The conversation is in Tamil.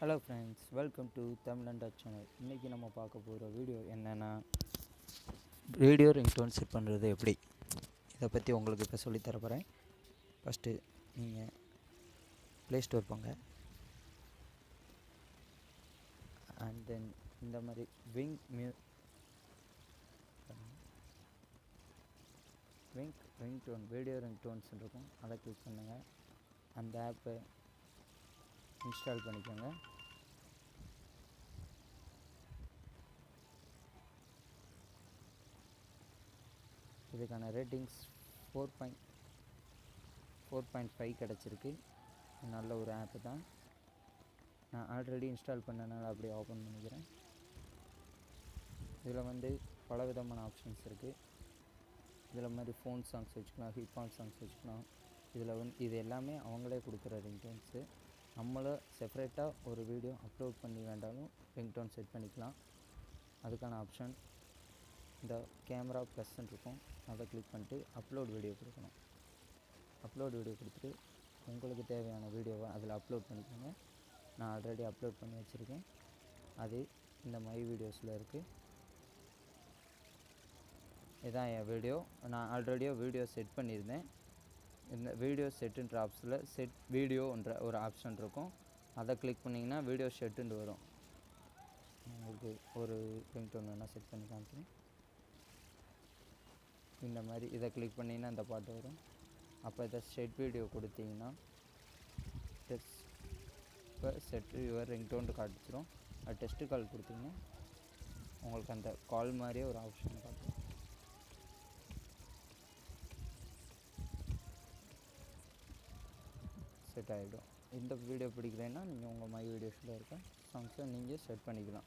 Hello friends, welcome to Tamizhanda channel. இன்றைக்கி நம்ம பார்க்க போகிற வீடியோ என்னென்னா, ரேடியோ ரிங்டோன் செட் பண்ணுறது எப்படி, இதை பற்றி உங்களுக்கு இப்போ சொல்லித்தர போகிறேன். ஃபஸ்ட்டு நீங்கள் ப்ளே ஸ்டோர் போங்க. அண்ட் தென் இந்த மாதிரி ரிங்டோன் ரேடியோ ரிங்டோன்ஸ் இருக்கும், அதை கிளிக் பண்ணுங்கள். அந்த ஆப்பை இன்ஸ்டால் பண்ணிக்கோங்க. இதுக்கான ரேட்டிங்ஸ் 4.5 கிடச்சிருக்கு. நல்ல ஒரு ஆப்பு தான். நான் ஆல்ரெடி இன்ஸ்டால் பண்ணனால அப்படியே ஓப்பன் பண்ணிக்கிறேன். இதில் பல விதமான ஆப்ஷன்ஸ் இருக்குது. இதில் மாதிரி ஃபோன் சாங்ஸ் வச்சுக்கலாம், ஹிப்ஹாப் சாங்ஸ் வச்சுக்கலாம். இது எல்லாமே அவங்களே கொடுக்குற ரிங்டோன்ஸு. நம்மளை செப்பரேட்டாக ஒரு வீடியோ அப்லோட் பண்ணி வேண்டாலும் ரிங்டோன் செட் பண்ணிக்கலாம். அதுக்கான ஆப்ஷன் இந்த கேமரா ப்ளஸ்ன்னு இருக்கும், அதை கிளிக் பண்ணிட்டு அப்லோட் வீடியோ கொடுக்கணும். அப்லோட் வீடியோ கொடுத்துட்டு உங்களுக்கு தேவையான வீடியோவை அதில் அப்லோட் பண்ணிக்கோங்க. நான் ஆல்ரெடி அப்லோட் பண்ணி வச்சுருக்கேன். அது இந்த மை வீடியோஸில் இருக்குது. இதுதான் என் வீடியோ. நான் ஆல்ரெடியோ வீடியோ செட் பண்ணியிருந்தேன். இந்த வீடியோ செட்டுன்ற ஆப்ஷனில் செட் வீடியோன்ற ஒரு ஆப்ஷன் இருக்கும், அதை கிளிக் பண்ணிங்கன்னா வீடியோ செட்டுன்னு வரும். உங்களுக்கு ஒரு ரிங்டோன் வேணால் செட் பண்ணி காமிக்கிறேன். இந்த மாதிரி இதை கிளிக் பண்ணிங்கன்னா இந்த பாட்டு வரும். அப்போ இதை செட் வீடியோ கொடுத்தீங்கன்னா செட் யுவர் ரிங்டோன் காட்டிச்சிரும். அது டெஸ்ட்டு கால் கொடுத்தீங்கன்னா உங்களுக்கு அந்த கால் மாதிரியே ஒரு ஆப்ஷன் காட்டும். செட் ஆகிடும். இந்த வீடியோ பிடிக்கலைன்னா நீங்கள் உங்கள் மை வீடியோஸில் இருக்க சாங்ஸை நீங்கள் செட் பண்ணிக்கலாம்.